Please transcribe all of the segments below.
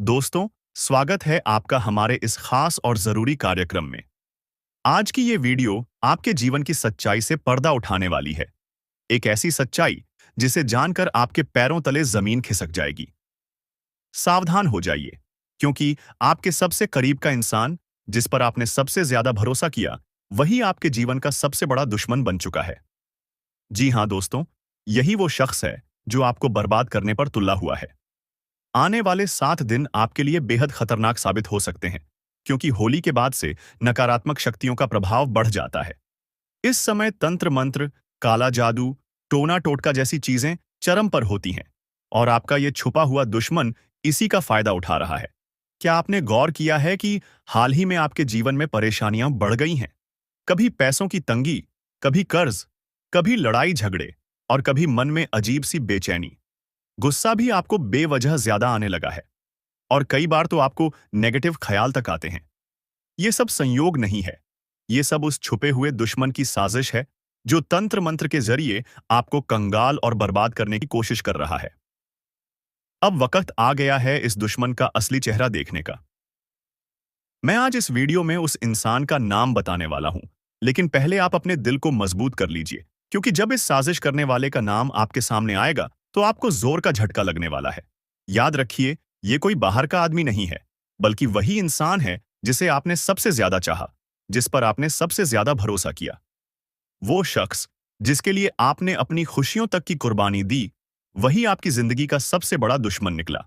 दोस्तों, स्वागत है आपका हमारे इस खास और जरूरी कार्यक्रम में। आज की ये वीडियो आपके जीवन की सच्चाई से पर्दा उठाने वाली है। एक ऐसी सच्चाई जिसे जानकर आपके पैरों तले जमीन खिसक जाएगी। सावधान हो जाइए, क्योंकि आपके सबसे करीब का इंसान, जिस पर आपने सबसे ज्यादा भरोसा किया, वही आपके जीवन का सबसे बड़ा दुश्मन बन चुका है। जी हाँ दोस्तों, यही वो शख्स है जो आपको बर्बाद करने पर तुला हुआ है। आने वाले 7 दिन आपके लिए बेहद खतरनाक साबित हो सकते हैं, क्योंकि होली के बाद से नकारात्मक शक्तियों का प्रभाव बढ़ जाता है। इस समय तंत्र मंत्र, काला जादू, टोना टोटका जैसी चीजें चरम पर होती हैं, और आपका ये छुपा हुआ दुश्मन इसी का फायदा उठा रहा है। क्या आपने गौर किया है कि हाल ही में आपके जीवन में परेशानियां बढ़ गई हैं? कभी पैसों की तंगी, कभी कर्ज, कभी लड़ाई झगड़े, और कभी मन में अजीब सी बेचैनी। गुस्सा भी आपको बेवजह ज्यादा आने लगा है, और कई बार तो आपको नेगेटिव ख्याल तक आते हैं। ये सब संयोग नहीं है, ये सब उस छुपे हुए दुश्मन की साजिश है, जो तंत्र मंत्र के जरिए आपको कंगाल और बर्बाद करने की कोशिश कर रहा है। अब वक्त आ गया है इस दुश्मन का असली चेहरा देखने का। मैं आज इस वीडियो में उस इंसान का नाम बताने वाला हूं, लेकिन पहले आप अपने दिल को मजबूत कर लीजिए, क्योंकि जब इस साजिश करने वाले का नाम आपके सामने आएगा तो आपको जोर का झटका लगने वाला है। याद रखिए, ये कोई बाहर का आदमी नहीं है, बल्कि वही इंसान है जिसे आपने सबसे ज्यादा चाहा, जिस पर आपने सबसे ज्यादा भरोसा किया। वो शख्स जिसके लिए आपने अपनी खुशियों तक की कुर्बानी दी, वही आपकी जिंदगी का सबसे बड़ा दुश्मन निकला।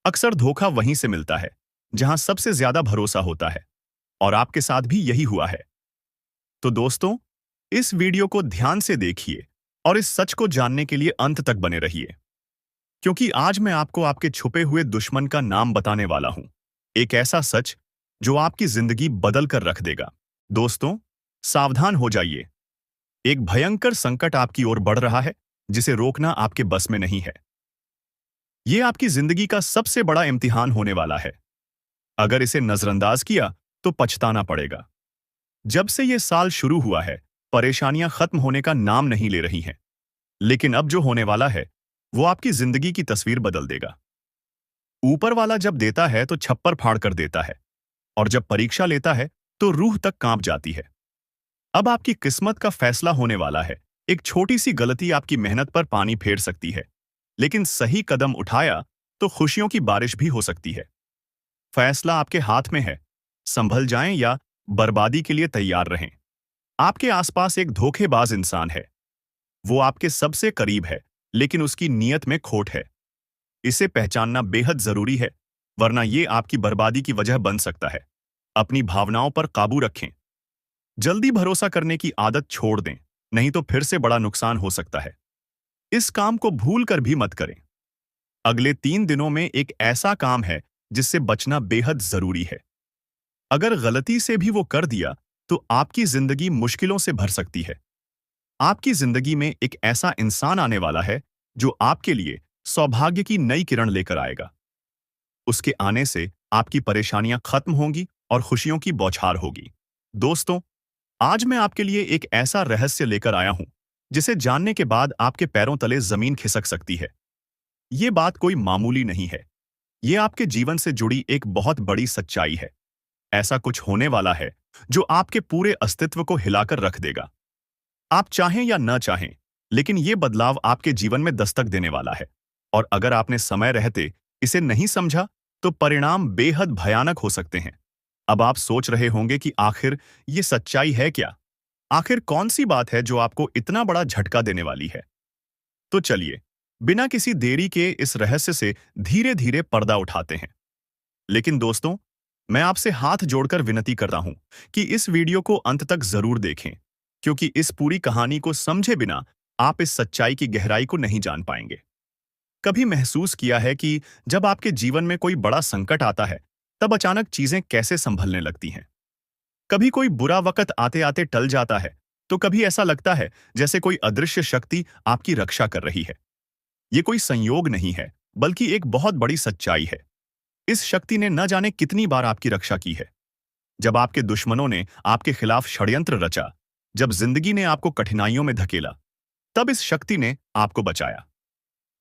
अक्सर धोखा वहीं से मिलता है जहां सबसे ज्यादा भरोसा होता है, और आपके साथ भी यही हुआ है। तो दोस्तों, इस वीडियो को ध्यान से देखिए और इस सच को जानने के लिए अंत तक बने रहिए, क्योंकि आज मैं आपको आपके छुपे हुए दुश्मन का नाम बताने वाला हूं। एक ऐसा सच जो आपकी जिंदगी बदल कर रख देगा। दोस्तों, सावधान हो जाइए। एक भयंकर संकट आपकी ओर बढ़ रहा है, जिसे रोकना आपके बस में नहीं है। यह आपकी जिंदगी का सबसे बड़ा इम्तिहान होने वाला है। अगर इसे नजरअंदाज किया तो पछताना पड़ेगा। जब से यह साल शुरू हुआ है, परेशानियां खत्म होने का नाम नहीं ले रही हैं। लेकिन अब जो होने वाला है, वो आपकी जिंदगी की तस्वीर बदल देगा। ऊपर वाला जब देता है तो छप्पर फाड़ कर देता है, और जब परीक्षा लेता है तो रूह तक कांप जाती है। अब आपकी किस्मत का फैसला होने वाला है। एक छोटी सी गलती आपकी मेहनत पर पानी फेर सकती है, लेकिन सही कदम उठाया तो खुशियों की बारिश भी हो सकती है। फैसला आपके हाथ में है। संभल जाएं या बर्बादी के लिए तैयार रहें। आपके आसपास एक धोखेबाज इंसान है। वो आपके सबसे करीब है, लेकिन उसकी नीयत में खोट है। इसे पहचानना बेहद जरूरी है, वरना ये आपकी बर्बादी की वजह बन सकता है। अपनी भावनाओं पर काबू रखें। जल्दी भरोसा करने की आदत छोड़ दें, नहीं तो फिर से बड़ा नुकसान हो सकता है। इस काम को भूल कर भी मत करें। अगले 3 दिनों में एक ऐसा काम है जिससे बचना बेहद जरूरी है। अगर गलती से भी वो कर दिया तो आपकी जिंदगी मुश्किलों से भर सकती है। आपकी जिंदगी में एक ऐसा इंसान आने वाला है जो आपके लिए सौभाग्य की नई किरण लेकर आएगा। उसके आने से आपकी परेशानियां खत्म होंगी और खुशियों की बौछार होगी। दोस्तों, आज मैं आपके लिए एक ऐसा रहस्य लेकर आया हूं जिसे जानने के बाद आपके पैरों तले जमीन खिसक सकती है। ये बात कोई मामूली नहीं है। ये आपके जीवन से जुड़ी एक बहुत बड़ी सच्चाई है। ऐसा कुछ होने वाला है जो आपके पूरे अस्तित्व को हिलाकर रख देगा। आप चाहें या न चाहें, लेकिन ये बदलाव आपके जीवन में दस्तक देने वाला है। और अगर आपने समय रहते इसे नहीं समझा, तो परिणाम बेहद भयानक हो सकते हैं। अब आप सोच रहे होंगे कि आखिर ये सच्चाई है क्या? आखिर कौन सी बात है जो आपको इतना बड़ा झटका देने वाली है? तो चलिए, बिना किसी देरी के इस रहस्य से धीरे धीरे पर्दा उठाते हैं। लेकिन दोस्तों, मैं आपसे हाथ जोड़कर विनती करता हूं कि इस वीडियो को अंत तक जरूर देखें, क्योंकि इस पूरी कहानी को समझे बिना आप इस सच्चाई की गहराई को नहीं जान पाएंगे। कभी महसूस किया है कि जब आपके जीवन में कोई बड़ा संकट आता है, तब अचानक चीजें कैसे संभलने लगती हैं? कभी कोई बुरा वक्त आते आते टल जाता है, तो कभी ऐसा लगता है जैसे कोई अदृश्य शक्ति आपकी रक्षा कर रही है। ये कोई संयोग नहीं है, बल्कि एक बहुत बड़ी सच्चाई है। इस शक्ति ने न जाने कितनी बार आपकी रक्षा की है। जब आपके दुश्मनों ने आपके खिलाफ षड्यंत्र रचा, जब जिंदगी ने आपको कठिनाइयों में धकेला, तब इस शक्ति ने आपको बचाया।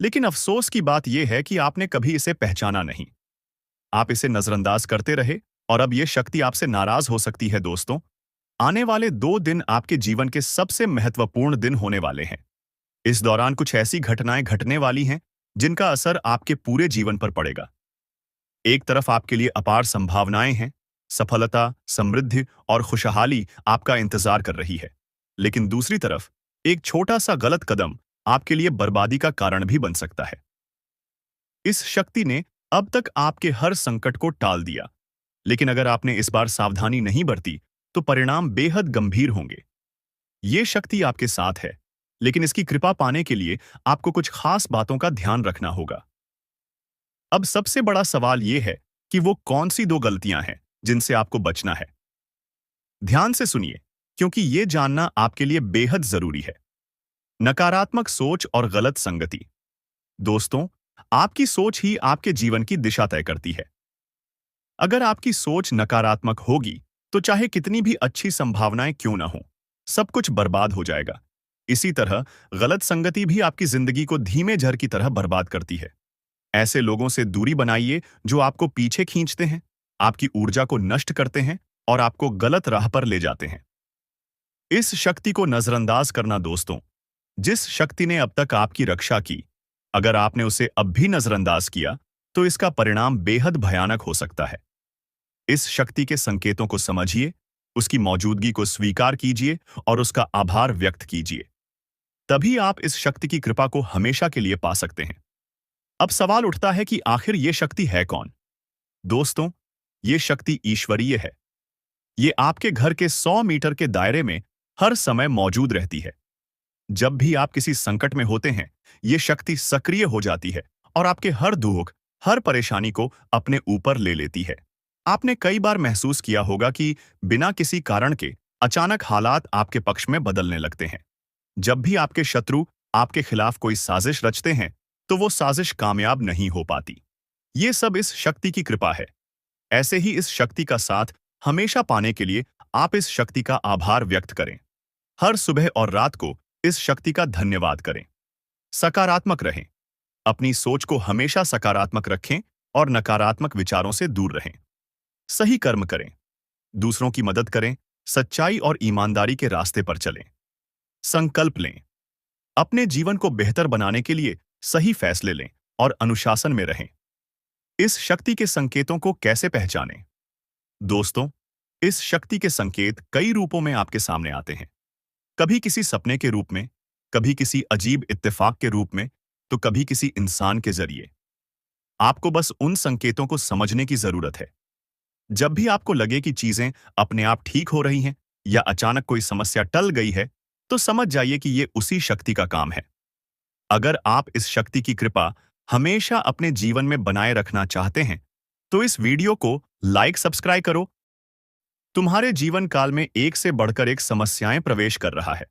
लेकिन अफसोस की बात यह है कि आपने कभी इसे पहचाना नहीं। आप इसे नजरअंदाज करते रहे और अब ये शक्ति आपसे नाराज हो सकती है दोस्तों। आने वाले 2 दिन आपके जीवन के सबसे महत्वपूर्ण दिन होने वाले हैं। इस दौरान कुछ ऐसी घटनाएं घटने वाली हैं जिनका असर आपके पूरे जीवन पर पड़ेगा। एक तरफ आपके लिए अपार संभावनाएं हैं, सफलता, समृद्धि और खुशहाली आपका इंतजार कर रही है। लेकिन दूसरी तरफ एक छोटा सा गलत कदम आपके लिए बर्बादी का कारण भी बन सकता है। इस शक्ति ने अब तक आपके हर संकट को टाल दिया, लेकिन अगर आपने इस बार सावधानी नहीं बरती तो परिणाम बेहद गंभीर होंगे। ये शक्ति आपके साथ है, लेकिन इसकी कृपा पाने के लिए आपको कुछ खास बातों का ध्यान रखना होगा। अब सबसे बड़ा सवाल यह है कि वो कौन सी 2 गलतियां हैं जिनसे आपको बचना है। ध्यान से सुनिए, क्योंकि ये जानना आपके लिए बेहद जरूरी है। नकारात्मक सोच और गलत संगति। दोस्तों, आपकी सोच ही आपके जीवन की दिशा तय करती है। अगर आपकी सोच नकारात्मक होगी तो चाहे कितनी भी अच्छी संभावनाएं क्यों ना हो, सब कुछ बर्बाद हो जाएगा। इसी तरह गलत संगति भी आपकी जिंदगी को धीमे झर की तरह बर्बाद करती है। ऐसे लोगों से दूरी बनाइए जो आपको पीछे खींचते हैं, आपकी ऊर्जा को नष्ट करते हैं और आपको गलत राह पर ले जाते हैं। इस शक्ति को नजरअंदाज करना दोस्तों, जिस शक्ति ने अब तक आपकी रक्षा की, अगर आपने उसे अब भी नजरअंदाज किया तो इसका परिणाम बेहद भयानक हो सकता है। इस शक्ति के संकेतों को समझिए, उसकी मौजूदगी को स्वीकार कीजिए और उसका आभार व्यक्त कीजिए। तभी आप इस शक्ति की कृपा को हमेशा के लिए पा सकते हैं। अब सवाल उठता है कि आखिर ये शक्ति है कौन? दोस्तों, ये शक्ति ईश्वरीय है। ये आपके घर के 100 मीटर के दायरे में हर समय मौजूद रहती है। जब भी आप किसी संकट में होते हैं, ये शक्ति सक्रिय हो जाती है और आपके हर दुख, हर परेशानी को अपने ऊपर ले लेती है। आपने कई बार महसूस किया होगा कि बिना किसी कारण के अचानक हालात आपके पक्ष में बदलने लगते हैं। जब भी आपके शत्रु आपके खिलाफ कोई साजिश रचते हैं, तो वो साजिश कामयाब नहीं हो पाती। ये सब इस शक्ति की कृपा है। ऐसे ही इस शक्ति का साथ हमेशा पाने के लिए आप इस शक्ति का आभार व्यक्त करें। हर सुबह और रात को इस शक्ति का धन्यवाद करें। सकारात्मक रहें। अपनी सोच को हमेशा सकारात्मक रखें और नकारात्मक विचारों से दूर रहें। सही कर्म करें, दूसरों की मदद करें, सच्चाई और ईमानदारी के रास्ते पर चलें। संकल्प लें, अपने जीवन को बेहतर बनाने के लिए सही फैसले लें और अनुशासन में रहें। इस शक्ति के संकेतों को कैसे पहचानें? दोस्तों, इस शक्ति के संकेत कई रूपों में आपके सामने आते हैं। कभी किसी सपने के रूप में, कभी किसी अजीब इत्तेफाक के रूप में, तो कभी किसी इंसान के जरिए। आपको बस उन संकेतों को समझने की जरूरत है। जब भी आपको लगे कि चीजें अपने आप ठीक हो रही हैं या अचानक कोई समस्या टल गई है, तो समझ जाइए कि ये उसी शक्ति का काम है। अगर आप इस शक्ति की कृपा हमेशा अपने जीवन में बनाए रखना चाहते हैं, तो इस वीडियो को लाइक सब्सक्राइब करो। तुम्हारे जीवन काल में एक से बढ़कर एक समस्याएं प्रवेश कर रहा है।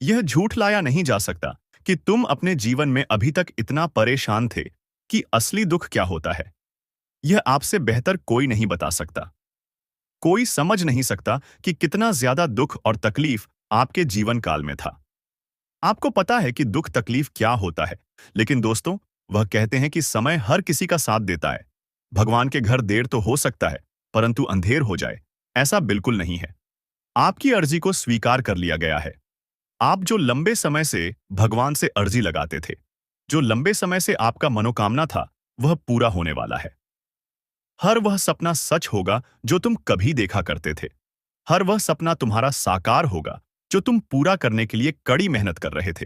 यह झूठ लाया नहीं जा सकता कि तुम अपने जीवन में अभी तक इतना परेशान थे कि असली दुख क्या होता है। यह आपसे बेहतर कोई नहीं बता सकता। कोई समझ नहीं सकता कि कितना ज्यादा दुख और तकलीफ आपके जीवन काल में था। आपको पता है कि दुख तकलीफ क्या होता है, लेकिन दोस्तों, वह कहते हैं कि समय हर किसी का साथ देता है। भगवान के घर देर तो हो सकता है, परंतु अंधेर हो जाए, ऐसा बिल्कुल नहीं है। आपकी अर्जी को स्वीकार कर लिया गया है। आप जो लंबे समय से भगवान से अर्जी लगाते थे, जो लंबे समय से आपका मनोकामना था, वह पूरा होने वाला है। हर वह सपना सच होगा जो तुम कभी देखा करते थे। हर वह सपना तुम्हारा साकार होगा जो तुम पूरा करने के लिए कड़ी मेहनत कर रहे थे।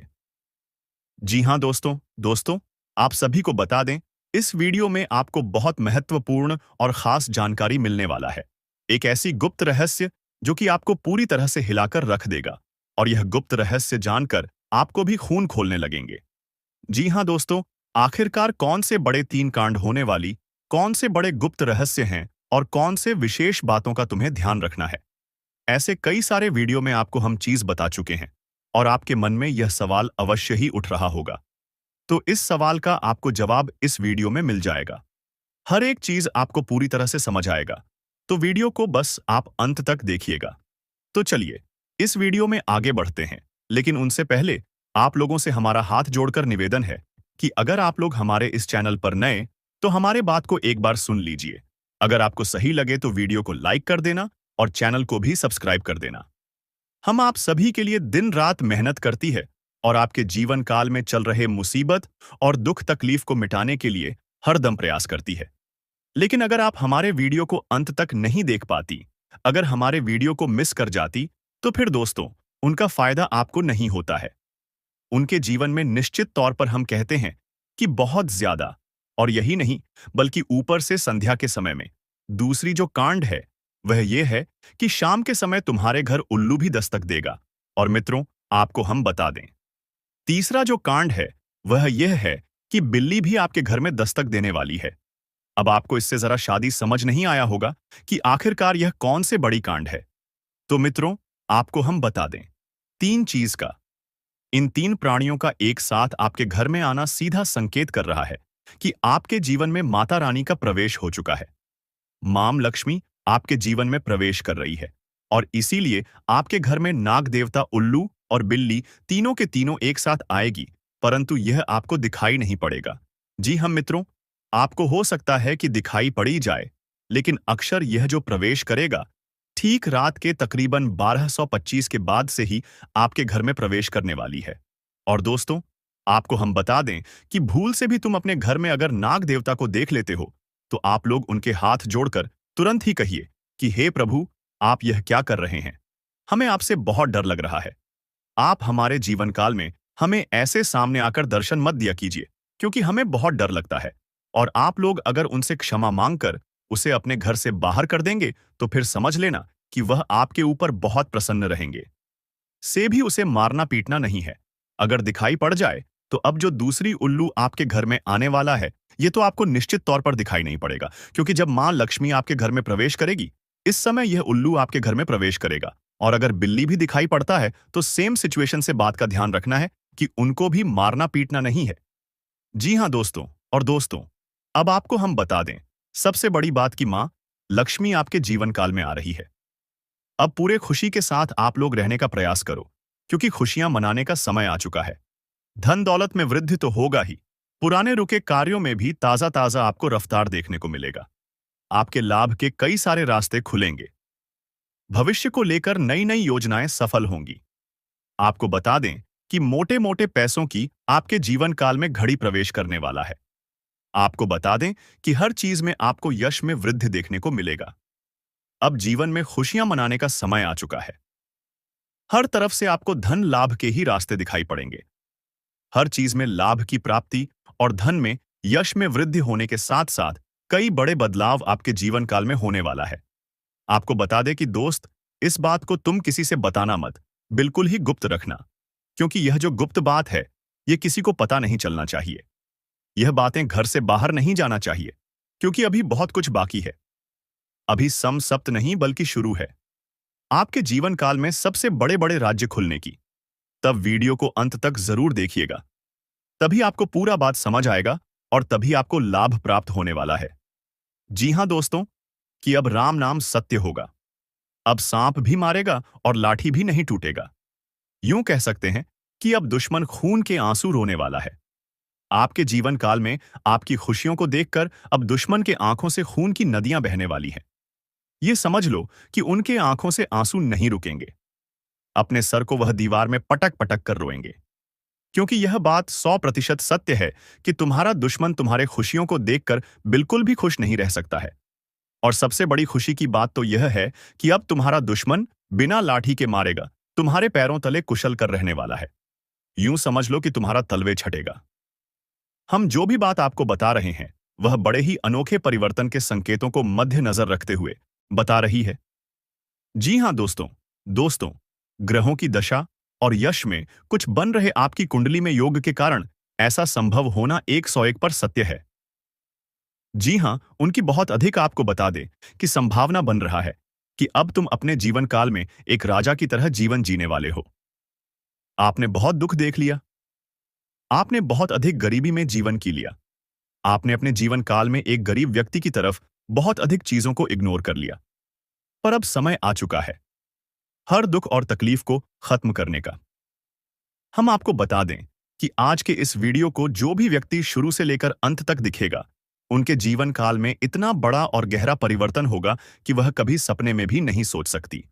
जी हां दोस्तों, आप सभी को बता दें, इस वीडियो में आपको बहुत महत्वपूर्ण और खास जानकारी मिलने वाला है। एक ऐसी गुप्त रहस्य जो कि आपको पूरी तरह से हिलाकर रख देगा, और यह गुप्त रहस्य जानकर आपको भी खून खोलने लगेंगे। जी हां दोस्तों, आखिरकार कौन से बड़े 3 कांड होने वाली, कौन से बड़े गुप्त रहस्य हैं और कौन से विशेष बातों का तुम्हें ध्यान रखना है। ऐसे कई सारे वीडियो में आपको हम चीज बता चुके हैं और आपके मन में यह सवाल अवश्य ही उठ रहा होगा। तो इस सवाल का आपको जवाब इस वीडियो में मिल जाएगा। हर एक चीज आपको पूरी तरह से समझ आएगा, तो वीडियो को बस आप अंत तक देखिएगा। तो चलिए इस वीडियो में आगे बढ़ते हैं, लेकिन उनसे पहले आप लोगों से हमारा हाथ जोड़कर निवेदन है कि अगर आप लोग हमारे इस चैनल पर नए तो हमारे बात को एक बार सुन लीजिए। अगर आपको सही लगे तो वीडियो को लाइक कर देना और चैनल को भी सब्सक्राइब कर देना। हम आप सभी के लिए दिन रात मेहनत करती है और आपके जीवन काल में चल रहे मुसीबत और दुख तकलीफ को मिटाने के लिए हरदम प्रयास करती है। लेकिन अगर आप हमारे वीडियो को अंत तक नहीं देख पाती, अगर हमारे वीडियो को मिस कर जाती, तो फिर दोस्तों, उनका फायदा आपको नहीं होता है। उनके जीवन में निश्चित तौर पर हम कहते हैं कि बहुत ज्यादा, और यही नहीं बल्कि ऊपर से संध्या के समय में दूसरी जो कांड है वह यह है कि शाम के समय तुम्हारे घर उल्लू भी दस्तक देगा। और मित्रों, आपको हम बता दें, तीसरा जो कांड है वह यह है कि बिल्ली भी आपके घर में दस्तक देने वाली है। अब आपको इससे जरा शादी समझ नहीं आया होगा कि आखिरकार यह कौन से बड़ी कांड है। तो मित्रों, आपको हम बता दें, तीन चीज का, इन तीन प्राणियों का एक साथ आपके घर में आना सीधा संकेत कर रहा है कि आपके जीवन में माता रानी का प्रवेश हो चुका है। मां लक्ष्मी आपके जीवन में प्रवेश कर रही है और इसीलिए आपके घर में नाग देवता उल्लू और बिल्ली तीनों के तीनों एक साथ आएगी, परंतु यह आपको दिखाई नहीं पड़ेगा। जी हम मित्रों, आपको हो सकता है कि दिखाई पड़ी जाए, लेकिन अक्सर यह जो प्रवेश करेगा ठीक रात के तकरीबन 1225 के बाद से ही आपके घर में प्रवेश करने वाली है। और दोस्तों, आपको हम बता दें कि भूल से भी तुम अपने घर में अगर नाग देवता को देख लेते हो, तो आप लोग उनके हाथ जोड़कर तुरंत ही कहिए कि हे प्रभु, आप यह क्या कर रहे हैं? हमें आपसे बहुत डर लग रहा है। आप हमारे जीवन काल में हमें ऐसे सामने आकर दर्शन मत दिया कीजिए, क्योंकि हमें बहुत डर लगता है। और आप लोग अगर उनसे क्षमा मांगकर उसे अपने घर से बाहर कर देंगे, तो फिर समझ लेना कि वह आपके ऊपर बहुत प्रसन्न रहेंगे। से भी उसे मारना पीटना नहीं है। अगर दिखाई पड़ जाए, तो अब जो दूसरी उल्लू आपके घर में आने वाला है, ये तो आपको निश्चित तौर पर दिखाई नहीं पड़ेगा, क्योंकि जब मां लक्ष्मी आपके घर में प्रवेश करेगी, इस समय यह उल्लू आपके घर में प्रवेश करेगा। और अगर बिल्ली भी दिखाई पड़ता है, तो सेम सिचुएशन से बात का ध्यान रखना है कि उनको भी मारना पीटना नहीं है। जी हाँ दोस्तों, और दोस्तों, अब आपको हम बता दें सबसे बड़ी बात कि मां लक्ष्मी आपके जीवन काल में आ रही है। अब पूरे खुशी के साथ आप लोग रहने का प्रयास करो, क्योंकि खुशियां मनाने का समय आ चुका है। धन दौलत में वृद्धि तो होगा ही, पुराने रुके कार्यों में भी ताजा ताजा आपको रफ्तार देखने को मिलेगा। आपके लाभ के कई सारे रास्ते खुलेंगे। भविष्य को लेकर नई नई योजनाएं सफल होंगी। आपको बता दें कि मोटे मोटे पैसों की आपके जीवन काल में घड़ी प्रवेश करने वाला है। आपको बता दें कि हर चीज में आपको यश में वृद्धि देखने को मिलेगा। अब जीवन में खुशियां मनाने का समय आ चुका है। हर तरफ से आपको धन लाभ के ही रास्ते दिखाई पड़ेंगे। हर चीज में लाभ की प्राप्ति और धन में यश में वृद्धि होने के साथ साथ कई बड़े बदलाव आपके जीवन काल में होने वाला है। आपको बता दें कि दोस्त, इस बात को तुम किसी से बताना मत, बिल्कुल ही गुप्त रखना, क्योंकि यह जो गुप्त बात है, यह किसी को पता नहीं चलना चाहिए। यह बातें घर से बाहर नहीं जाना चाहिए, क्योंकि अभी बहुत कुछ बाकी है। अभी सम सप्त नहीं बल्कि शुरू है आपके जीवन काल में सबसे बड़े बड़े राज्य खुलने की। तब वीडियो को अंत तक जरूर देखिएगा, तभी आपको पूरा बात समझ आएगा और तभी आपको लाभ प्राप्त होने वाला है। जी हां दोस्तों, कि अब राम नाम सत्य होगा। अब सांप भी मारेगा और लाठी भी नहीं टूटेगा। यूं कह सकते हैं कि अब दुश्मन खून के आंसू रोने वाला है। आपके जीवन काल में आपकी खुशियों को देखकर अब दुश्मन के आंखों से खून की नदियां बहने वाली हैं। ये समझ लो कि उनके आंखों से आंसू नहीं रुकेंगे। अपने सर को वह दीवार में पटक पटक कर रोएंगे, क्योंकि यह बात 100% सत्य है कि तुम्हारा दुश्मन तुम्हारे खुशियों को देखकर बिल्कुल भी खुश नहीं रह सकता है। और सबसे बड़ी खुशी की बात तो यह है कि अब तुम्हारा दुश्मन बिना लाठी के मारेगा तुम्हारे पैरों तले कुशल कर रहने वाला है। यूं समझ लो कि तुम्हारा तलवे छटेगा। हम जो भी बात आपको बता रहे हैं, वह बड़े ही अनोखे परिवर्तन के संकेतों को मद्देनजर रखते हुए बता रही है। जी हां दोस्तों, दोस्तों, ग्रहों की दशा और यश में कुछ बन रहे आपकी कुंडली में योग के कारण ऐसा संभव होना 101 पर सत्य है। जी हां, उनकी बहुत अधिक आपको बता दे कि संभावना बन रहा है कि अब तुम अपने जीवन काल में एक राजा की तरह जीवन जीने वाले हो। आपने बहुत दुख देख लिया, आपने बहुत अधिक गरीबी में जीवन की लिया, आपने अपने जीवन काल में एक गरीब व्यक्ति की तरफ बहुत अधिक चीजों को इग्नोर कर लिया। पर अब समय आ चुका है हर दुख और तकलीफ को खत्म करने का। हम आपको बता दें कि आज के इस वीडियो को जो भी व्यक्ति शुरू से लेकर अंत तक दिखेगा, उनके जीवन काल में इतना बड़ा और गहरा परिवर्तन होगा कि वह कभी सपने में भी नहीं सोच सकती।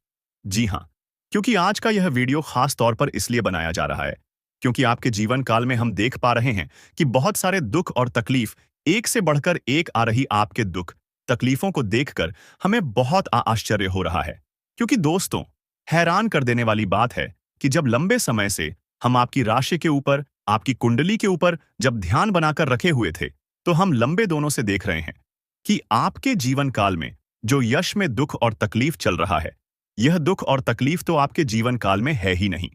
जी हाँ, क्योंकि आज का यह वीडियो खास तौर पर इसलिए बनाया जा रहा है क्योंकि आपके जीवन काल में हम देख पा रहे हैं कि बहुत सारे दुख और तकलीफ एक से बढ़कर एक आ रही। आपके दुख तकलीफों को देखकर हमें बहुत आश्चर्य हो रहा है, क्योंकि दोस्तों, हैरान कर देने वाली बात है कि जब लंबे समय से हम आपकी राशि के ऊपर, आपकी कुंडली के ऊपर जब ध्यान बनाकर रखे हुए थे, तो हम लंबे दोनों से देख रहे हैं कि आपके जीवन काल में जो यश में दुख और तकलीफ चल रहा है, यह दुख और तकलीफ तो आपके जीवन काल में है ही नहीं।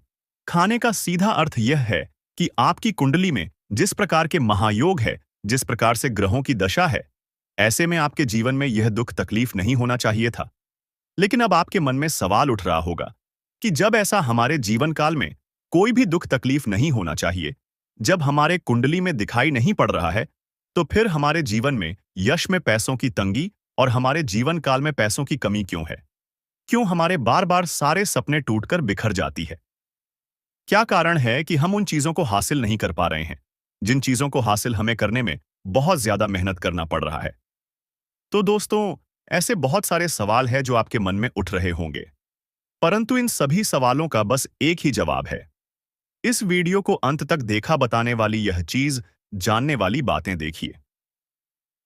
खाने का सीधा अर्थ यह है कि आपकी कुंडली में जिस प्रकार के महायोग है, जिस प्रकार से ग्रहों की दशा है, ऐसे में आपके जीवन में यह दुख तकलीफ नहीं होना चाहिए था। लेकिन अब आपके मन में सवाल उठ रहा होगा कि जब ऐसा हमारे जीवन काल में कोई भी दुख तकलीफ नहीं होना चाहिए, जब हमारे कुंडली में दिखाई नहीं पड़ रहा है, तो फिर हमारे जीवन में यश में पैसों की तंगी और हमारे जीवन काल में पैसों की कमी क्यों है? क्यों हमारे बार बार सारे सपने टूटकर बिखर जाती है? क्या कारण है कि हम उन चीजों को हासिल नहीं कर पा रहे हैं जिन चीजों को हासिल हमें करने में बहुत ज्यादा मेहनत करना पड़ रहा है? तो दोस्तों, ऐसे बहुत सारे सवाल हैं जो आपके मन में उठ रहे होंगे, परंतु इन सभी सवालों का बस एक ही जवाब है। इस वीडियो को अंत तक देखा बताने वाली यह चीज, जानने वाली बातें देखिए।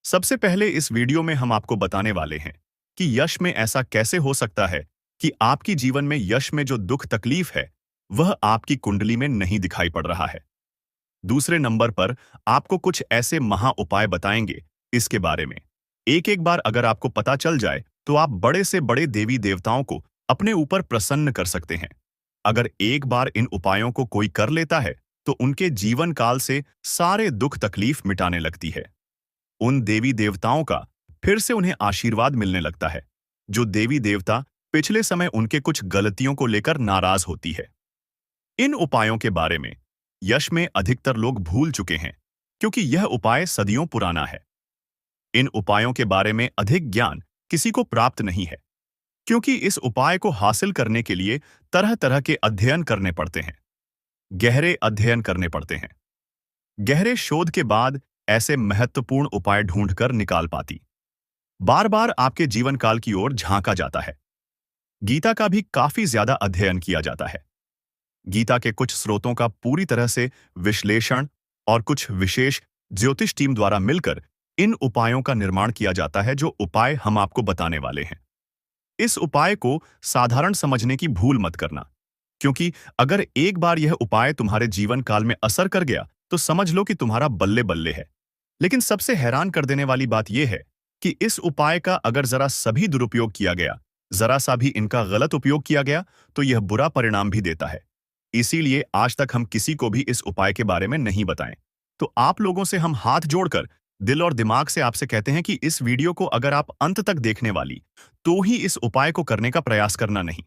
सबसे पहले इस वीडियो में हम आपको बताने वाले हैं कि यश में ऐसा कैसे हो सकता है कि आपकी जीवन में यश में जो दुख तकलीफ है, वह आपकी कुंडली में नहीं दिखाई पड़ रहा है। दूसरे नंबर पर आपको कुछ ऐसे महा उपाय बताएंगे इसके बारे में। एक एक बार अगर आपको पता चल जाए तो आप बड़े से बड़े देवी देवताओं को अपने ऊपर प्रसन्न कर सकते हैं। अगर एक बार इन उपायों को कोई कर लेता है तो उनके जीवन काल से सारे दुख तकलीफ मिटाने लगती है। उन देवी देवताओं का फिर से उन्हें आशीर्वाद मिलने लगता है, जो देवी देवता पिछले समय उनके कुछ गलतियों को लेकर नाराज होती है। इन उपायों के बारे में यश में अधिकतर लोग भूल चुके हैं, क्योंकि यह उपाय सदियों पुराना है। इन उपायों के बारे में अधिक ज्ञान किसी को प्राप्त नहीं है, क्योंकि इस उपाय को हासिल करने के लिए तरह तरह के अध्ययन करने पड़ते हैं, गहरे अध्ययन करने पड़ते हैं। गहरे शोध के बाद ऐसे महत्वपूर्ण उपाय ढूंढकर निकाल पाती। बार बार आपके जीवन काल की ओर झांका जाता है। गीता का भी काफी ज्यादा अध्ययन किया जाता है। गीता के कुछ स्रोतों का पूरी तरह से विश्लेषण और कुछ विशेष ज्योतिष टीम द्वारा मिलकर इन उपायों का निर्माण किया जाता है, जो उपाय हम आपको बताने वाले हैं। इस उपाय को साधारण समझने की भूल मत करना, क्योंकि अगर एक बार यह उपाय तुम्हारे जीवन काल में असर कर गया तो समझ लो कि तुम्हारा बल्ले बल्ले है। लेकिन सबसे हैरान कर देने वाली बात यह है कि इस उपाय का अगर जरा सभी दुरुपयोग किया गया, जरा सा भी इनका गलत उपयोग किया गया, तो यह बुरा परिणाम भी देता है। इसीलिए आज तक हम किसी को भी इस उपाय के बारे में नहीं बताएं। तो आप लोगों से हम हाथ जोड़कर दिल और दिमाग से आपसे कहते हैं कि इस वीडियो को अगर आप अंत तक देखने वाली, तो ही इस उपाय को करने का प्रयास करना, नहीं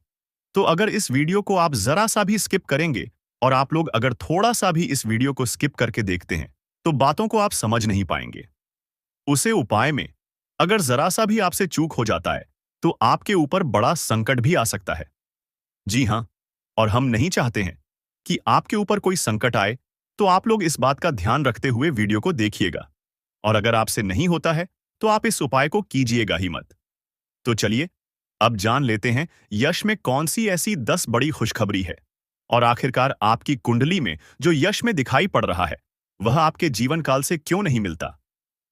तो अगर इस वीडियो को आप जरा सा भी स्किप करेंगे, और आप लोग अगर थोड़ा सा भी इस वीडियो को स्किप करके देखते हैं, तो बातों को आप समझ नहीं पाएंगे। उसे उपाय में अगर जरा सा भी आपसे चूक हो जाता है तो आपके ऊपर बड़ा संकट भी आ सकता है। जी हाँ, और हम नहीं चाहते हैं कि आपके ऊपर कोई संकट आए, तो आप लोग इस बात का ध्यान रखते हुए वीडियो को देखिएगा। और अगर आपसे नहीं होता है तो आप इस उपाय को कीजिएगा ही मत। तो चलिए अब जान लेते हैं यश में कौन सी ऐसी 10 बड़ी खुशखबरी है, और आखिरकार आपकी कुंडली में जो यश में दिखाई पड़ रहा है, वह आपके जीवन काल से क्यों नहीं मिलता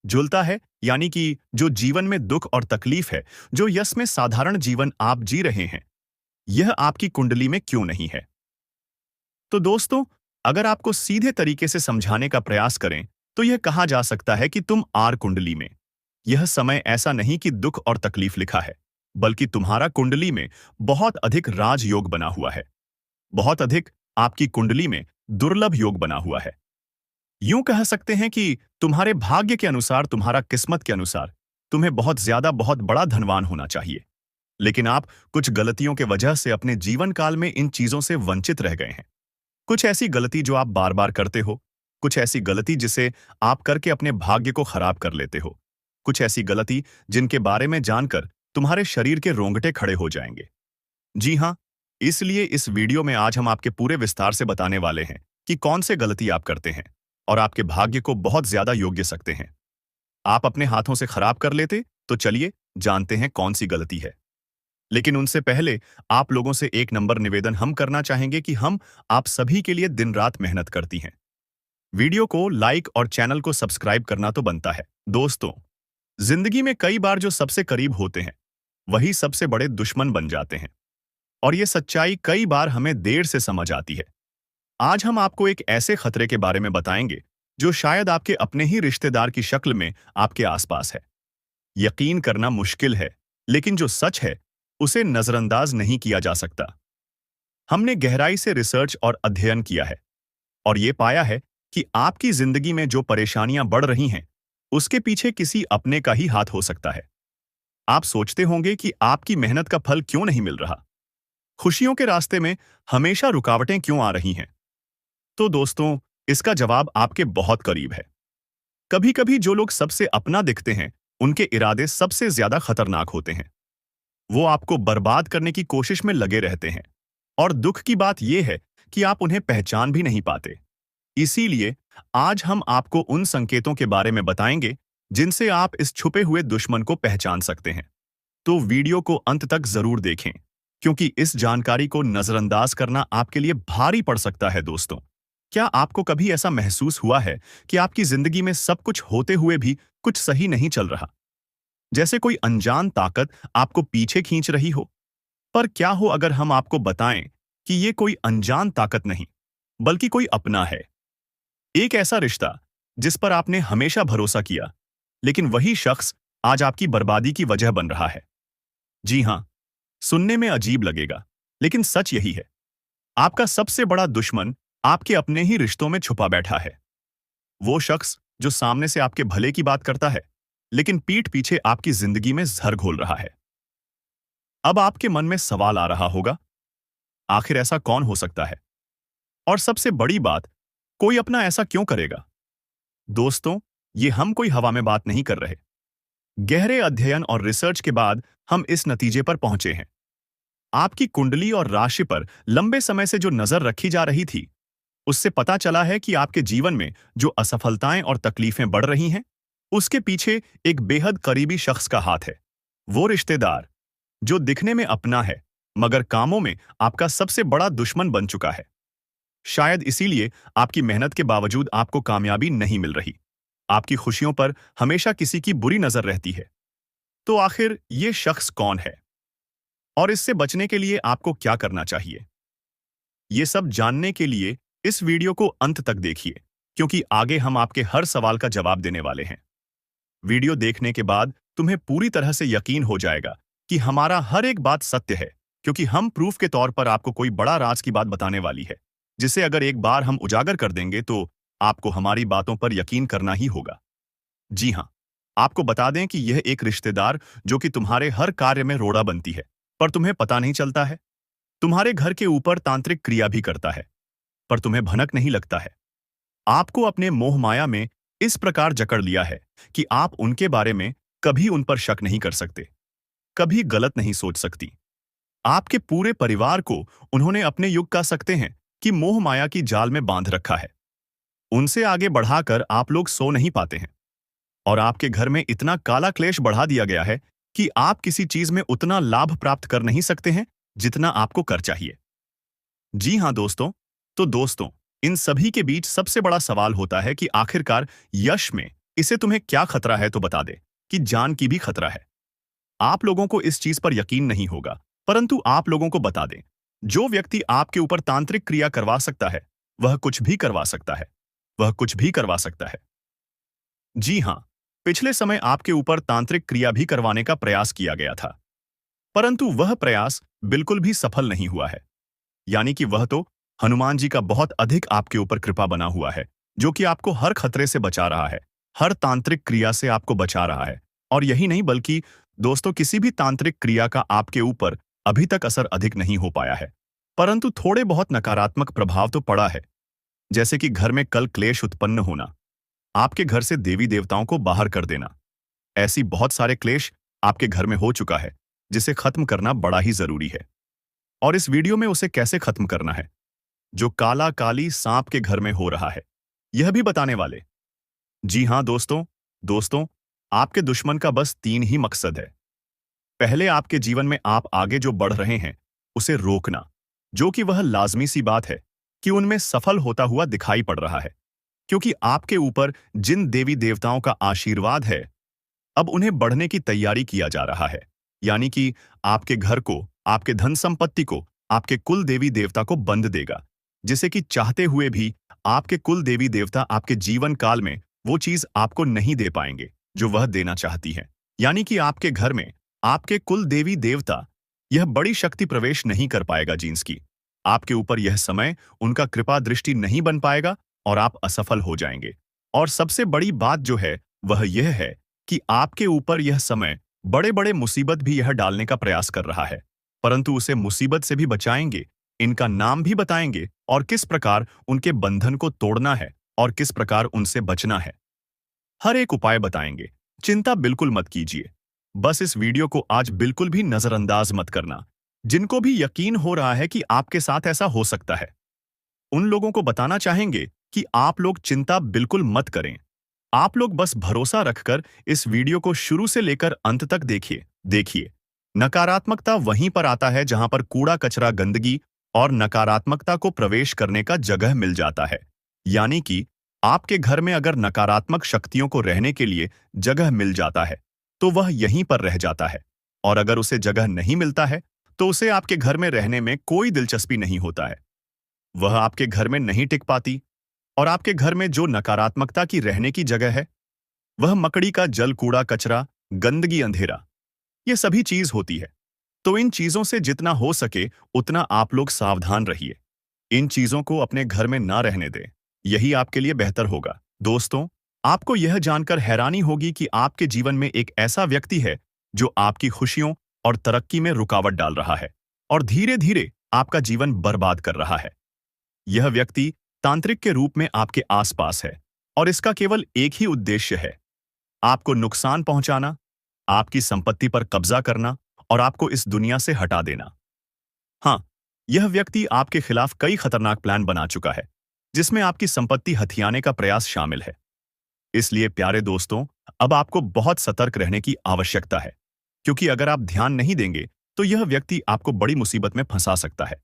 जुलता है, यानी कि जो जीवन में दुख और तकलीफ है, जो यश में साधारण जीवन आप जी रहे हैं, यह आपकी कुंडली में क्यों नहीं है। तो दोस्तों, अगर आपको सीधे तरीके से समझाने का प्रयास करें तो यह कहा जा सकता है कि तुम आर कुंडली में, यह समय ऐसा नहीं कि दुख और तकलीफ लिखा है, बल्कि तुम्हारा कुंडली में बहुत अधिक राजयोग बना हुआ है। बहुत अधिक आपकी कुंडली में दुर्लभ योग बना हुआ है। यूं कह सकते हैं कि तुम्हारे भाग्य के अनुसार, तुम्हारा किस्मत के अनुसार तुम्हें बहुत ज्यादा, बहुत बड़ा धनवान होना चाहिए, लेकिन आप कुछ गलतियों के वजह से अपने जीवन काल में इन चीजों से वंचित रह गए हैं। कुछ ऐसी गलती जो आप बार बार करते हो, कुछ ऐसी गलती जिसे आप करके अपने भाग्य को खराब कर लेते हो, कुछ ऐसी गलती जिनके बारे में जानकर तुम्हारे शरीर के रोंगटे खड़े हो जाएंगे। जी हाँ, इसलिए इस वीडियो में आज हम आपके पूरे विस्तार से बताने वाले हैं कि कौन से गलती आप करते हैं और आपके भाग्य को बहुत ज्यादा योग्य सकते हैं। आप अपने हाथों से खराब कर लेते, तो चलिए जानते हैं कौन सी गलती है। लेकिन उनसे पहले आप लोगों से एक नंबर निवेदन हम करना चाहेंगे कि हम आप सभी के लिए दिन रात मेहनत करती हैं। वीडियो को लाइक और चैनल को सब्सक्राइब करना तो बनता है। दोस्तों, जिंदगी में कई बार जो सबसे करीब होते हैं वही सबसे बड़े दुश्मन बन जाते हैं, और ये सच्चाई कई बार हमें देर से समझ आती है। आज हम आपको एक ऐसे खतरे के बारे में बताएंगे जो शायद आपके अपने ही रिश्तेदार की शक्ल में आपके आसपास है। यकीन करना मुश्किल है, लेकिन जो सच है उसे नजरअंदाज नहीं किया जा सकता। हमने गहराई से रिसर्च और अध्ययन किया है और ये पाया है कि आपकी जिंदगी में जो परेशानियां बढ़ रही हैं, उसके पीछे किसी अपने का ही हाथ हो सकता है। आप सोचते होंगे कि आपकी मेहनत का फल क्यों नहीं मिल रहा, खुशियों के रास्ते में हमेशा रुकावटें क्यों आ रही हैं। तो दोस्तों, इसका जवाब आपके बहुत करीब है। कभी कभी जो लोग सबसे अपना दिखते हैं, उनके इरादे सबसे ज्यादा खतरनाक होते हैं। वो आपको बर्बाद करने की कोशिश में लगे रहते हैं, और दुख की बात यह है कि आप उन्हें पहचान भी नहीं पाते। इसीलिए आज हम आपको उन संकेतों के बारे में बताएंगे जिनसे आप इस छुपे हुए दुश्मन को पहचान सकते हैं। तो वीडियो को अंत तक जरूर देखें, क्योंकि इस जानकारी को नजरअंदाज करना आपके लिए भारी पड़ सकता है। दोस्तों, क्या आपको कभी ऐसा महसूस हुआ है कि आपकी जिंदगी में सब कुछ होते हुए भी कुछ सही नहीं चल रहा, जैसे कोई अनजान ताकत आपको पीछे खींच रही हो? पर क्या हो अगर हम आपको बताएं कि ये कोई अनजान ताकत नहीं, बल्कि कोई अपना है। एक ऐसा रिश्ता जिस पर आपने हमेशा भरोसा किया, लेकिन वही शख्स आज आपकी बर्बादी की वजह बन रहा है। जी हां, सुनने में अजीब लगेगा, लेकिन सच यही है। आपका सबसे बड़ा दुश्मन आपके अपने ही रिश्तों में छुपा बैठा है। वो शख्स जो सामने से आपके भले की बात करता है, लेकिन पीठ पीछे आपकी जिंदगी में जहर घोल रहा है। अब आपके मन में सवाल आ रहा होगा, आखिर ऐसा कौन हो सकता है? और सबसे बड़ी बात, कोई अपना ऐसा क्यों करेगा? दोस्तों, ये हम कोई हवा में बात नहीं कर रहे। गहरे अध्ययन और रिसर्च के बाद हम इस नतीजे पर पहुंचे हैं। आपकी कुंडली और राशि पर लंबे समय से जो नजर रखी जा रही थी, उससे पता चला है कि आपके जीवन में जो असफलताएं और तकलीफें बढ़ रही हैं, उसके पीछे एक बेहद करीबी शख्स का हाथ है। वो रिश्तेदार जो दिखने में अपना है, मगर कामों में आपका सबसे बड़ा दुश्मन बन चुका है। शायद इसीलिए आपकी मेहनत के बावजूद आपको कामयाबी नहीं मिल रही। आपकी खुशियों पर हमेशा किसी की बुरी नजर रहती है। तो आखिर ये शख्स कौन है, और इससे बचने के लिए आपको क्या करना चाहिए? ये सब जानने के लिए इस वीडियो को अंत तक देखिए, क्योंकि आगे हम आपके हर सवाल का जवाब देने वाले हैं। वीडियो देखने के बाद तुम्हें पूरी तरह से यकीन हो जाएगा कि हमारा हर एक बात सत्य है, क्योंकि हम प्रूफ के तौर पर आपको कोई बड़ा राज की बात बताने वाली है, जिसे अगर एक बार हम उजागर कर देंगे तो आपको हमारी बातों पर यकीन करना ही होगा। जी हाँ, आपको बता दें कि यह एक रिश्तेदार जो कि तुम्हारे हर कार्य में रोड़ा बनती है, पर तुम्हें पता नहीं चलता है। तुम्हारे घर के ऊपर तांत्रिक क्रिया भी करता है, पर तुम्हें भनक नहीं लगता है। आपको अपने मोह माया में इस प्रकार जकड़ लिया है कि आप उनके बारे में कभी उन पर शक नहीं कर सकते, कभी गलत नहीं सोच सकती। आपके पूरे परिवार को उन्होंने अपने युग कह सकते हैं कि मोह माया की जाल में बांध रखा है। उनसे आगे बढ़ाकर आप लोग सो नहीं पाते हैं, और आपके घर में इतना काला क्लेश बढ़ा दिया गया है कि आप किसी चीज में उतना लाभ प्राप्त कर नहीं सकते हैं जितना आपको कर चाहिए। जी हां दोस्तों, तो दोस्तों, इन सभी के बीच सबसे बड़ा सवाल होता है कि आखिरकार यश में इसे तुम्हें क्या खतरा है? तो बता दे कि जान की भी खतरा है। आप लोगों को इस चीज पर यकीन नहीं होगा, परंतु आप लोगों को बता दें, जो व्यक्ति आपके ऊपर तांत्रिक क्रिया करवा सकता है, वह कुछ भी करवा सकता है। वह कुछ भी करवा सकता है। जी हां, पिछले समय आपके ऊपर तांत्रिक क्रिया भी करवाने का प्रयास किया गया था, परंतु वह प्रयास बिल्कुल भी सफल नहीं हुआ है। यानी कि वह तो हनुमान जी का बहुत अधिक आपके ऊपर कृपा बना हुआ है, जो कि आपको हर खतरे से बचा रहा है, हर तांत्रिक क्रिया से आपको बचा रहा है। और यही नहीं, बल्कि दोस्तों, किसी भी तांत्रिक क्रिया का आपके ऊपर अभी तक असर अधिक नहीं हो पाया है, परंतु थोड़े बहुत नकारात्मक प्रभाव तो पड़ा है। जैसे कि घर में कल क्लेश उत्पन्न होना, आपके घर से देवी देवताओं को बाहर कर देना। ऐसी बहुत सारे क्लेश आपके घर में हो चुका है, जिसे खत्म करना बड़ा ही जरूरी है। और इस वीडियो में उसे कैसे खत्म करना है, जो काला काली सांप के घर में हो रहा है, यह भी बताने वाले। जी हां दोस्तों, आपके दुश्मन का बस 3 ही मकसद है। पहले, आपके जीवन में आप आगे जो बढ़ रहे हैं, उसे रोकना, जो कि वह लाज़मी सी बात है कि उनमें सफल होता हुआ दिखाई पड़ रहा है। क्योंकि आपके ऊपर जिन देवी देवताओं का आशीर्वाद है, अब उन्हें बढ़ने की तैयारी किया जा रहा है। यानी कि आपके घर को, आपके धन संपत्ति को, आपके कुल देवी देवता को बंद देगा, जिसे कि चाहते हुए भी आपके कुल देवी देवता आपके जीवन काल में वो चीज आपको नहीं दे पाएंगे जो वह देना चाहती है। यानी कि आपके घर में आपके कुल देवी देवता यह बड़ी शक्ति प्रवेश नहीं कर पाएगा जींस की। आपके ऊपर यह समय उनका कृपा दृष्टि नहीं बन पाएगा और आप असफल हो जाएंगे। और सबसे बड़ी बात जो है वह यह है कि आपके ऊपर यह समय बड़े बड़े मुसीबत भी यह डालने का प्रयास कर रहा है, परंतु उसे मुसीबत से भी बचाएंगे, इनका नाम भी बताएंगे और किस प्रकार उनके बंधन को तोड़ना है और किस प्रकार उनसे बचना है। हर एक उपाय बताएंगे। चिंता बिल्कुल मत कीजिए। बस इस वीडियो को आज बिल्कुल भी नजरअंदाज मत करना। जिनको भी यकीन हो रहा है कि आपके साथ ऐसा हो सकता है, उन लोगों को बताना चाहेंगे कि आप लोग चिंता बिल्कुल मत करें। आप लोग बस भरोसा रखकर इस वीडियो को शुरू से लेकर अंत तक देखिए। नकारात्मकता वहीं पर आता है जहां पर कूड़ा कचरा गंदगी और नकारात्मकता को प्रवेश करने का जगह मिल जाता है। यानी कि आपके घर में अगर नकारात्मक शक्तियों को रहने के लिए जगह मिल जाता है, तो वह यहीं पर रह जाता है। और अगर उसे जगह नहीं मिलता है, तो उसे आपके घर में रहने में कोई दिलचस्पी नहीं होता है। वह आपके घर में नहीं टिक पाती। और आपके घर में जो नकारात्मकता की रहने की जगह है, वह मकड़ी का जल, कूड़ा कचरा, गंदगी, अंधेरा, ये सभी चीज होती है। तो इन चीजों से जितना हो सके उतना आप लोग सावधान रहिए। इन चीजों को अपने घर में ना रहने दें। यही आपके लिए बेहतर होगा। दोस्तों, आपको यह जानकर हैरानी होगी कि आपके जीवन में एक ऐसा व्यक्ति है जो आपकी खुशियों और तरक्की में रुकावट डाल रहा है और धीरे धीरे आपका जीवन बर्बाद कर रहा है। यह व्यक्ति तांत्रिक के रूप में आपके आसपास है और इसका केवल एक ही उद्देश्य है, आपको नुकसान पहुंचाना, आपकी संपत्ति पर कब्जा करना और आपको इस दुनिया से हटा देना। हाँ, यह व्यक्ति आपके खिलाफ कई खतरनाक प्लान बना चुका है, जिसमें आपकी संपत्ति हथियाने का प्रयास शामिल है। इसलिए प्यारे दोस्तों, अब आपको बहुत सतर्क रहने की आवश्यकता है, क्योंकि अगर आप ध्यान नहीं देंगे तो यह व्यक्ति आपको बड़ी मुसीबत में फंसा सकता है।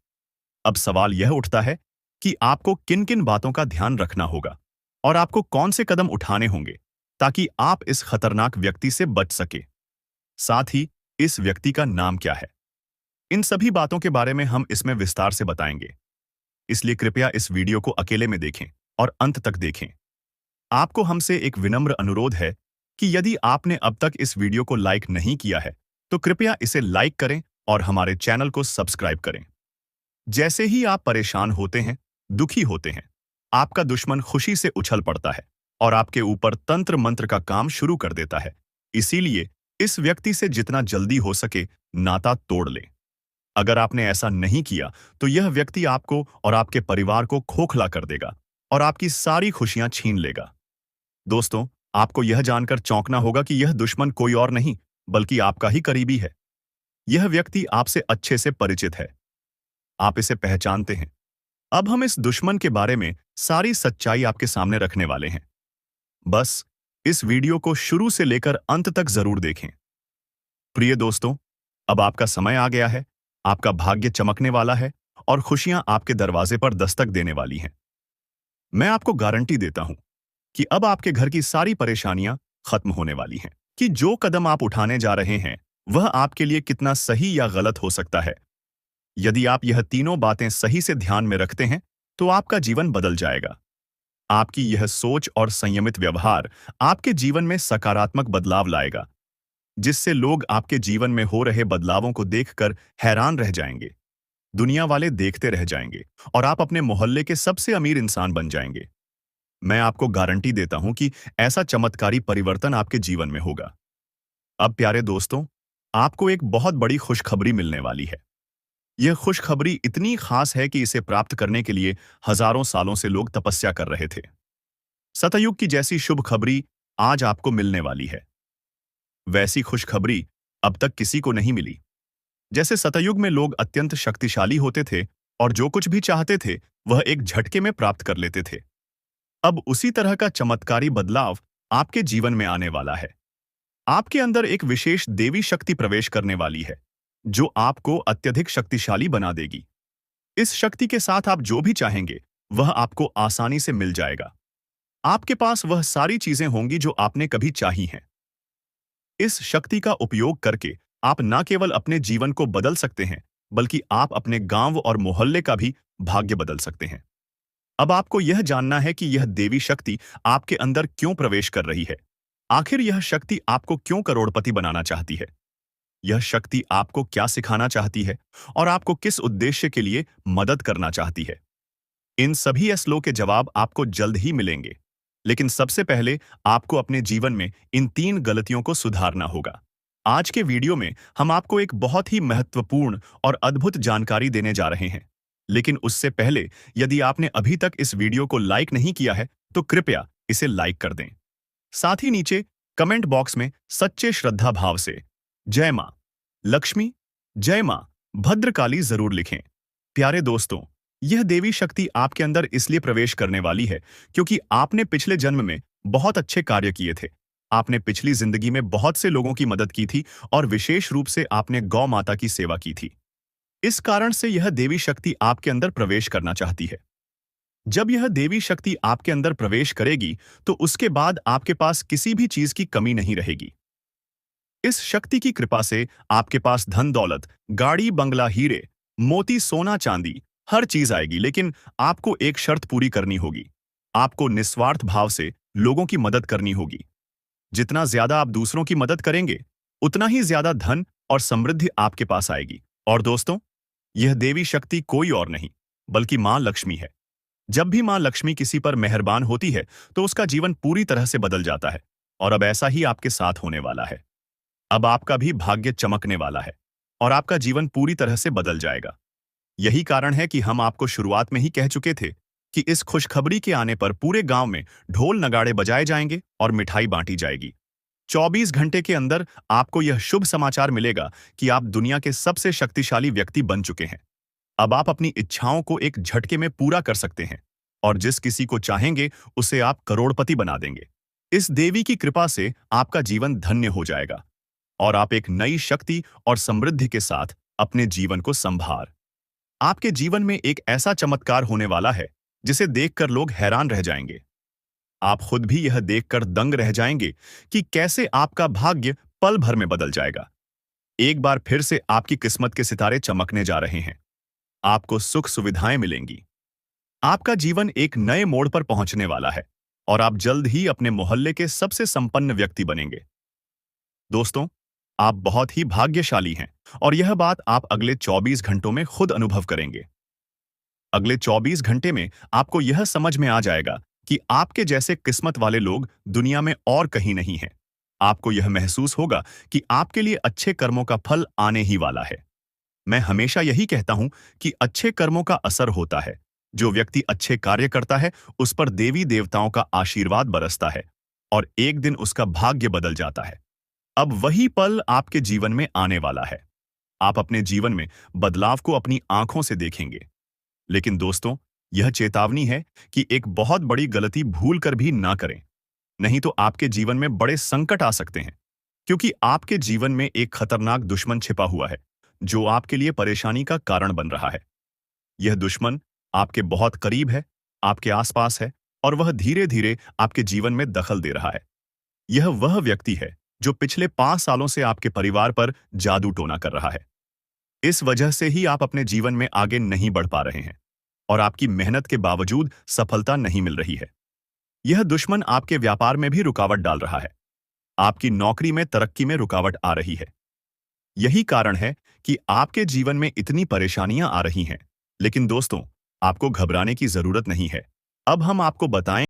अब सवाल यह उठता है कि आपको किन किन बातों का ध्यान रखना होगा और आपको कौन से कदम उठाने होंगे ताकि आप इस खतरनाक व्यक्ति से बच सके। साथ ही इस व्यक्ति का नाम क्या है, इन सभी बातों के बारे में हम इसमें विस्तार से बताएंगे। इसलिए कृपया इस वीडियो को अकेले में देखें और अंत तक देखें। आपको हमसे एक विनम्र अनुरोध है कि यदि आपने अब तक इस वीडियो को लाइक नहीं किया है तो कृपया इसे लाइक करें और हमारे चैनल को सब्सक्राइब करें। जैसे ही आप परेशान होते हैं, दुखी होते हैं, आपका दुश्मन खुशी से उछल पड़ता है और आपके ऊपर तंत्र मंत्र का काम शुरू कर देता है। इसीलिए इस व्यक्ति से जितना जल्दी हो सके नाता तोड़ लें। अगर आपने ऐसा नहीं किया तो यह व्यक्ति आपको और आपके परिवार को खोखला कर देगा और आपकी सारी खुशियां छीन लेगा। दोस्तों, आपको यह जानकर चौंकना होगा कि यह दुश्मन कोई और नहीं बल्कि आपका ही करीबी है। यह व्यक्ति आपसे अच्छे से परिचित है, आप इसे पहचानते हैं। अब हम इस दुश्मन के बारे में सारी सच्चाई आपके सामने रखने वाले हैं। बस इस वीडियो को शुरू से लेकर अंत तक जरूर देखें। प्रिय दोस्तों, अब आपका समय आ गया है, आपका भाग्य चमकने वाला है और खुशियां आपके दरवाजे पर दस्तक देने वाली हैं। मैं आपको गारंटी देता हूं कि अब आपके घर की सारी परेशानियां खत्म होने वाली हैं। कि जो कदम आप उठाने जा रहे हैं वह आपके लिए कितना सही या गलत हो सकता है। यदि आप यह तीनों बातें सही से ध्यान में रखते हैं तो आपका जीवन बदल जाएगा। आपकी यह सोच और संयमित व्यवहार आपके जीवन में सकारात्मक बदलाव लाएगा, जिससे लोग आपके जीवन में हो रहे बदलावों को देखकर हैरान रह जाएंगे। दुनिया वाले देखते रह जाएंगे और आप अपने मोहल्ले के सबसे अमीर इंसान बन जाएंगे। मैं आपको गारंटी देता हूं कि ऐसा चमत्कारी परिवर्तन आपके जीवन में होगा। अब प्यारे दोस्तों, आपको एक बहुत बड़ी खुशखबरी मिलने वाली है। यह खुशखबरी इतनी खास है कि इसे प्राप्त करने के लिए हजारों सालों से लोग तपस्या कर रहे थे। सतयुग की जैसी शुभ खबरी आज आपको मिलने वाली है। वैसी खुशखबरी अब तक किसी को नहीं मिली। जैसे सतयुग में लोग अत्यंत शक्तिशाली होते थे और जो कुछ भी चाहते थे वह एक झटके में प्राप्त कर लेते थे। अब उसी तरह का चमत्कारी बदलाव आपके जीवन में आने वाला है। आपके अंदर एक विशेष देवी शक्ति प्रवेश करने वाली है, जो आपको अत्यधिक शक्तिशाली बना देगी। इस शक्ति के साथ आप जो भी चाहेंगे, वह आपको आसानी से मिल जाएगा। आपके पास वह सारी चीजें होंगी जो आपने कभी चाही हैं। इस शक्ति का उपयोग करके आप न केवल अपने जीवन को बदल सकते हैं, बल्कि आप अपने गांव और मोहल्ले का भी भाग्य बदल सकते हैं। अब आपको यह जानना है कि यह देवी शक्ति आपके अंदर क्यों प्रवेश कर रही है। आखिर यह शक्ति आपको क्यों करोड़पति बनाना चाहती है? यह शक्ति आपको क्या सिखाना चाहती है और आपको किस उद्देश्य के लिए मदद करना चाहती है? इन सभी असलों के जवाब आपको जल्द ही मिलेंगे। लेकिन सबसे पहले आपको अपने जीवन में इन 3 गलतियों को सुधारना होगा। आज के वीडियो में हम आपको एक बहुत ही महत्वपूर्ण और अद्भुत जानकारी देने जा रहे हैं। लेकिन उससे पहले, यदि आपने अभी तक इस वीडियो को लाइक नहीं किया है, तो कृपया इसे लाइक कर दें। साथ ही नीचे कमेंट बॉक्स में सच्चे श्रद्धा भाव से जय मां लक्ष्मी, जय मां भद्रकाली जरूर लिखें। प्यारे दोस्तों, यह देवी शक्ति आपके अंदर इसलिए प्रवेश करने वाली है क्योंकि आपने पिछले जन्म में बहुत अच्छे कार्य किए थे। आपने पिछली जिंदगी में बहुत से लोगों की मदद की थी और विशेष रूप से आपने गौ माता की सेवा की थी। इस कारण से यह देवी शक्ति आपके अंदर प्रवेश करना चाहती है। जब यह देवी शक्ति आपके अंदर प्रवेश करेगी, तो उसके बाद आपके पास किसी भी चीज की कमी नहीं रहेगी। इस शक्ति की कृपा से आपके पास धन दौलत, गाड़ी बंगला, हीरे मोती, सोना चांदी, हर चीज आएगी। लेकिन आपको एक शर्त पूरी करनी होगी। आपको निस्वार्थ भाव से लोगों की मदद करनी होगी। जितना ज्यादा आप दूसरों की मदद करेंगे, उतना ही ज्यादा धन और समृद्धि आपके पास आएगी। और दोस्तों, यह देवी शक्ति कोई और नहीं, बल्कि मां लक्ष्मी है। जब भी मां लक्ष्मी किसी पर मेहरबान होती है, तो उसका जीवन पूरी तरह से बदल जाता है। और अब ऐसा ही आपके साथ होने वाला है। अब आपका भी भाग्य चमकने वाला है और आपका जीवन पूरी तरह से बदल जाएगा। यही कारण है कि हम आपको शुरुआत में ही कह चुके थे कि इस खुशखबरी के आने पर पूरे गांव में ढोल नगाड़े बजाए जाएंगे और मिठाई बांटी जाएगी। 24 घंटे के अंदर आपको यह शुभ समाचार मिलेगा कि आप दुनिया के सबसे शक्तिशाली व्यक्ति बन चुके हैं। अब आप अपनी इच्छाओं को एक झटके में पूरा कर सकते हैं और जिस किसी को चाहेंगे, उसे आप करोड़पति बना देंगे। इस देवी की कृपा से आपका जीवन धन्य हो जाएगा और आप एक नई शक्ति और समृद्धि के साथ अपने जीवन को संभार। आपके जीवन में एक ऐसा चमत्कार होने वाला है जिसे देखकर लोग हैरान रह जाएंगे। आप खुद भी यह देखकर दंग रह जाएंगे कि कैसे आपका भाग्य पल भर में बदल जाएगा। एक बार फिर से आपकी किस्मत के सितारे चमकने जा रहे हैं। आपको सुख सुविधाएं मिलेंगी। आपका जीवन एक नए मोड़ पर पहुंचने वाला है और आप जल्द ही अपने मोहल्ले के सबसे संपन्न व्यक्ति बनेंगे। दोस्तों, आप बहुत ही भाग्यशाली हैं और यह बात आप अगले 24 घंटों में खुद अनुभव करेंगे। अगले 24 घंटे में आपको यह समझ में आ जाएगा कि आपके जैसे किस्मत वाले लोग दुनिया में और कहीं नहीं हैं। आपको यह महसूस होगा कि आपके लिए अच्छे कर्मों का फल आने ही वाला है। मैं हमेशा यही कहता हूं कि अच्छे कर्मों का असर होता है। जो व्यक्ति अच्छे कार्य करता है, उस पर देवी देवताओं का आशीर्वाद बरसता है और एक दिन उसका भाग्य बदल जाता है। अब वही पल आपके जीवन में आने वाला है। आप अपने जीवन में बदलाव को अपनी आंखों से देखेंगे। लेकिन दोस्तों, यह चेतावनी है कि एक बहुत बड़ी गलती भूल कर भी ना करें, नहीं तो आपके जीवन में बड़े संकट आ सकते हैं। क्योंकि आपके जीवन में एक खतरनाक दुश्मन छिपा हुआ है, जो आपके लिए परेशानी का कारण बन रहा है। यह दुश्मन आपके बहुत करीब है, आपके आसपास है और वह धीरे धीरे आपके जीवन में दखल दे रहा है। यह वह व्यक्ति है जो पिछले 5 सालों से आपके परिवार पर जादू टोना कर रहा है। इस वजह से ही आप अपने जीवन में आगे नहीं बढ़ पा रहे हैं और आपकी मेहनत के बावजूद सफलता नहीं मिल रही है। यह दुश्मन आपके व्यापार में भी रुकावट डाल रहा है। आपकी नौकरी में, तरक्की में रुकावट आ रही है। यही कारण है कि आपके जीवन में इतनी परेशानियां आ रही हैं। लेकिन दोस्तों, आपको घबराने की जरूरत नहीं है। अब हम आपको बताएं